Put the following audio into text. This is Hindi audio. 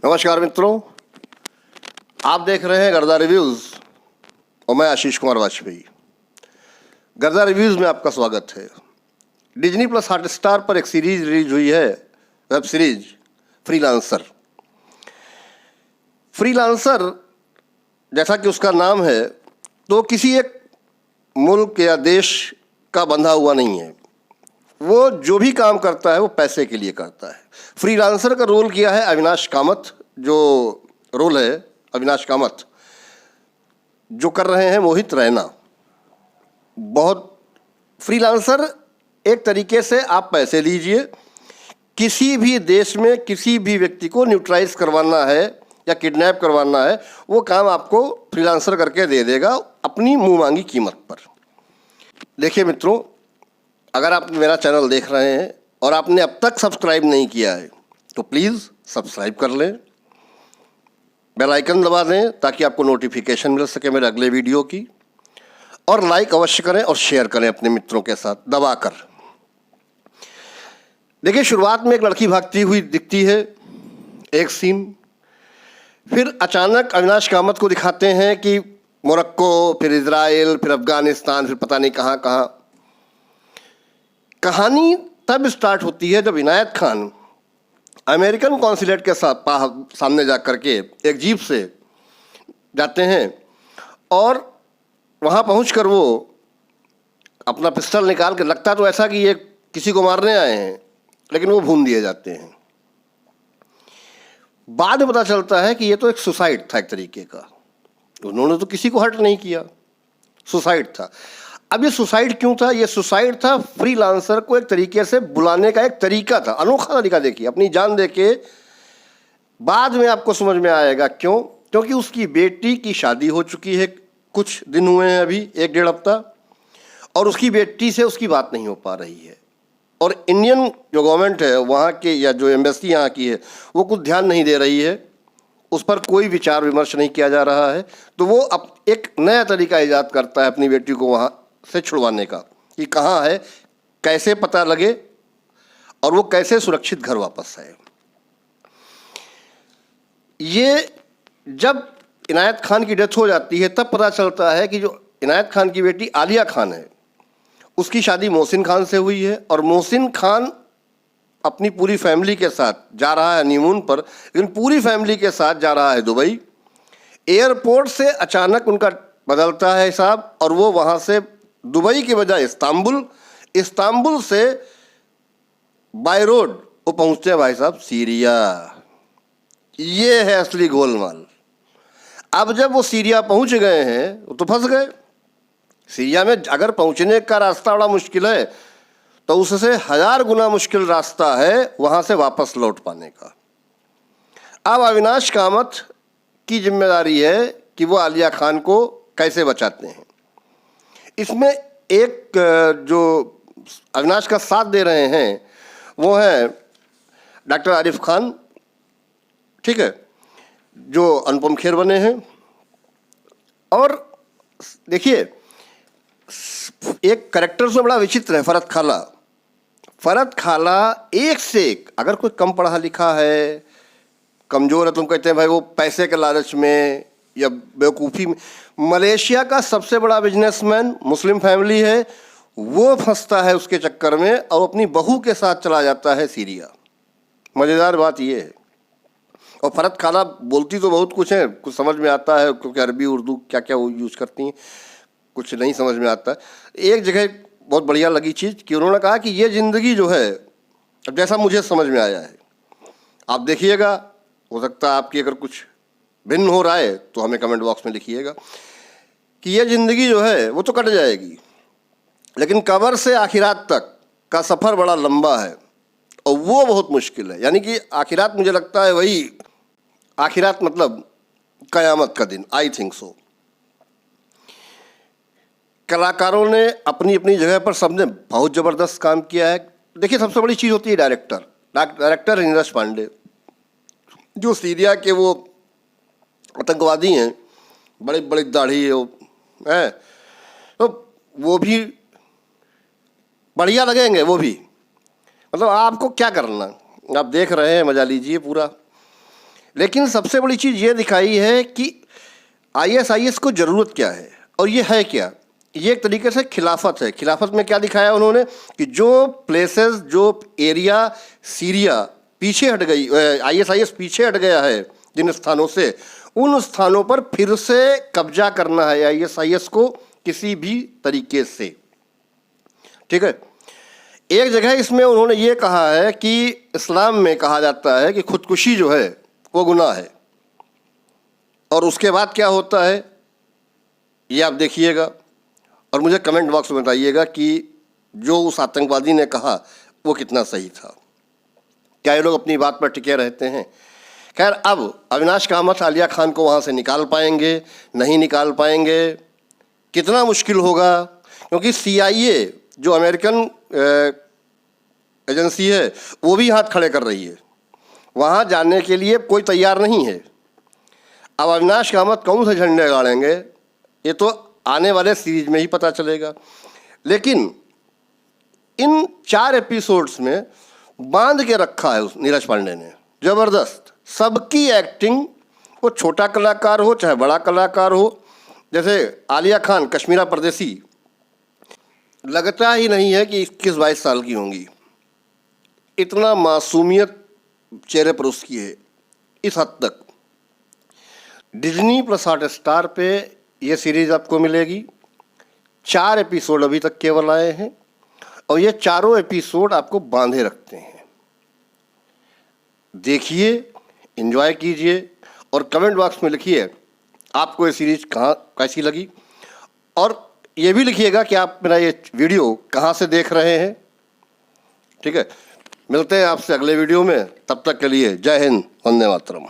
नमस्कार मित्रों, आप देख रहे हैं गर्दा रिव्यूज़ और मैं आशीष कुमार वाजपेयी। गर्दा रिव्यूज़ में आपका स्वागत है। डिज्नी प्लस हॉटस्टार पर एक सीरीज रिलीज हुई है, वेब सीरीज फ्रीलांसर। फ्रीलांसर जैसा कि उसका नाम है, तो किसी एक मुल्क या देश का बंधा हुआ नहीं है। वो जो भी काम करता है वो पैसे के लिए करता है। फ्रीलांसर का रोल किया है अविनाश कामत, जो रोल है अविनाश कामत, जो कर रहे हैं मोहित रैना। बहुत फ्रीलांसर एक तरीके से आप पैसे लीजिए, किसी भी देश में किसी भी व्यक्ति को न्यूट्रलाइज करवाना है या किडनैप करवाना है, वो काम आपको फ्रीलांसर करके दे देगा अपनी मुंह मांगी कीमत पर। देखिए मित्रों, अगर आप मेरा चैनल देख रहे हैं और आपने अब तक सब्सक्राइब नहीं किया है तो प्लीज़ सब्सक्राइब कर लें, बेल आइकन दबा दें ताकि आपको नोटिफिकेशन मिल सके मेरे अगले वीडियो की, और लाइक अवश्य करें और शेयर करें अपने मित्रों के साथ दबाकर। देखिए, शुरुआत में एक लड़की भागती हुई दिखती है, एक सीन, फिर अचानक अविनाश कामत को दिखाते हैं कि मोरक्को, फिर इजराइल, फिर अफगानिस्तान, फिर पता नहीं कहाँ कहाँ। कहानी तब स्टार्ट होती है जब इनायत खान अमेरिकन कॉन्सुलेट के सामने जा कर के एक जीप से जाते हैं और वहाँ पहुंचकर वो अपना पिस्टल निकाल के, लगता तो ऐसा कि ये किसी को मारने आए हैं, लेकिन वो भून दिए जाते हैं। बाद में पता चलता है कि ये तो एक सुसाइड था एक तरीके का। उन्होंने तो किसी को हर्ट नहीं किया, सुसाइड था। अब ये सुसाइड क्यों था? ये सुसाइड था फ्रीलांसर को एक तरीके से बुलाने का एक तरीका था, अनोखा तरीका। देखिए, अपनी जान देके बाद में आपको समझ में आएगा क्यों। क्योंकि उसकी बेटी की शादी हो चुकी है, कुछ दिन हुए हैं अभी, 1-1.5 हफ्ता, और उसकी बेटी से उसकी बात नहीं हो पा रही है। और इंडियन जो गवर्नमेंट है वहाँ के, या जो एम्बेसी यहाँ की है, वो कुछ ध्यान नहीं दे रही है, उस पर कोई विचार विमर्श नहीं किया जा रहा है। तो वो अब एक नया तरीका ईजाद करता है अपनी बेटी को वहाँ से छुड़वाने का, कि कहाँ है, कैसे पता लगे और वो कैसे सुरक्षित घर वापस आए। ये जब इनायत खान की डेथ हो जाती है तब पता चलता है कि जो इनायत खान की बेटी आलिया खान है, उसकी शादी मोहसिन खान से हुई है, और मोहसिन खान अपनी पूरी फैमिली के साथ जा रहा है हनीमून पर, लेकिन पूरी फैमिली के साथ जा रहा है दुबई। एयरपोर्ट से अचानक उनका बदलता है हिसाब, और वो वहाँ से दुबई की बजाय इस्तांबुल से बाय रोड वो पहुँचते हैं भाई साहब सीरिया। ये है असली गोलमाल। अब जब वो सीरिया पहुँच गए हैं तो फंस गए। सीरिया में अगर पहुँचने का रास्ता बड़ा मुश्किल है, तो उससे 1000 गुना मुश्किल रास्ता है वहाँ से वापस लौट पाने का। अब अविनाश कामत की जिम्मेदारी है कि वो आलिया खान को कैसे बचाते हैं। इसमें एक जो अविनाश का साथ दे रहे हैं वो है डॉक्टर आरिफ खान, ठीक है, जो अनुपम खेर बने हैं। और देखिए, एक कैरेक्टर से बड़ा विचित्र है फरत खाला एक से एक। अगर कोई कम पढ़ा लिखा है, कमज़ोर है, तुम कहते हैं भाई वो पैसे के लालच में या बेवकूफ़ी में। मलेशिया का सबसे बड़ा बिजनेसमैन, मुस्लिम फैमिली है, वो फंसता है उसके चक्कर में और अपनी बहू के साथ चला जाता है सीरिया। मज़ेदार बात ये है। और फरत खाला बोलती तो बहुत कुछ है, कुछ समझ में आता है, क्योंकि अरबी उर्दू क्या क्या वो यूज़ करती हैं, कुछ नहीं समझ में आता है। एक जगह बहुत बढ़िया लगी चीज़ कि उन्होंने कहा कि ये ज़िंदगी जो है, अब जैसा मुझे समझ में आया है, आप देखिएगा, हो सकता है आपकी अगर कुछ भिन्न हो रहा है तो हमें कमेंट बॉक्स में लिखिएगा, कि ये ज़िंदगी जो है वो तो कट जाएगी, लेकिन कब्र से आखिरात तक का सफ़र बड़ा लंबा है और वो बहुत मुश्किल है। यानी कि आखिरात, मुझे लगता है वही आखिरात मतलब क़यामत का दिन, आई थिंक सो। कलाकारों ने अपनी अपनी जगह पर सबने बहुत ज़बरदस्त काम किया है। देखिए, सबसे बड़ी चीज़ होती है डायरेक्टर नीरज पांडे, जो सीरिया के वो आतंकवादी हैं, बड़ी बड़ी दाढ़ी है, तो वो भी बढ़िया लगेंगे। वो भी मतलब आपको क्या करना, आप देख रहे हैं, मजा लीजिए पूरा। लेकिन सबसे बड़ी चीज़ ये दिखाई है कि ISIS को ज़रूरत क्या है और ये है क्या। ये एक तरीके से खिलाफत है। खिलाफत में क्या दिखाया उन्होंने कि जो प्लेसेस, जो एरिया सीरिया पीछे हट गई, ISIS पीछे हट गया है जिन स्थानों से, उन स्थानों पर फिर से कब्जा करना है ISIS को किसी भी तरीके से। ठीक है। एक जगह इसमें उन्होंने ये कहा है कि इस्लाम में कहा जाता है कि खुदकुशी जो है वो गुनाह है, और उसके बाद क्या होता है ये आप देखिएगा और मुझे कमेंट बॉक्स में बताइएगा कि जो उस आतंकवादी ने कहा वो कितना सही था। क्या ये लोग अपनी बात पर टिके रहते हैं। खैर, अब अविनाश कामत आलिया खान को वहाँ से निकाल पाएंगे, नहीं निकाल पाएंगे, कितना मुश्किल होगा, क्योंकि CIA जो अमेरिकन एजेंसी है वो भी हाथ खड़े कर रही है, वहाँ जाने के लिए कोई तैयार नहीं है। अब अविनाश कामत कौन से झंडे गाड़ेंगे ये तो आने वाले सीरीज में ही पता चलेगा। लेकिन इन 4 एपिसोड्स में बांध के रखा है उस नीरज पांडे ने, ज़बरदस्त। सबकी एक्टिंग, वो छोटा कलाकार हो चाहे बड़ा कलाकार हो, जैसे आलिया खान कश्मीरा परदेसी, लगता ही नहीं है कि 21-22 साल की होंगी, इतना मासूमियत चेहरे पर उसकी है इस हद तक। डिज्नी+ हॉटस्टार पे ये सीरीज़ आपको मिलेगी। 4 एपिसोड अभी तक केवल आए हैं और ये चारों एपिसोड आपको बांधे रखते हैं। देखिए, एंजॉय कीजिए और कमेंट बॉक्स में लिखिए आपको ये सीरीज़ कहाँ कैसी लगी, और ये भी लिखिएगा कि आप मेरा ये वीडियो कहाँ से देख रहे हैं। ठीक है, मिलते हैं आपसे अगले वीडियो में। तब तक के लिए जय हिंद, वंदे मातरम।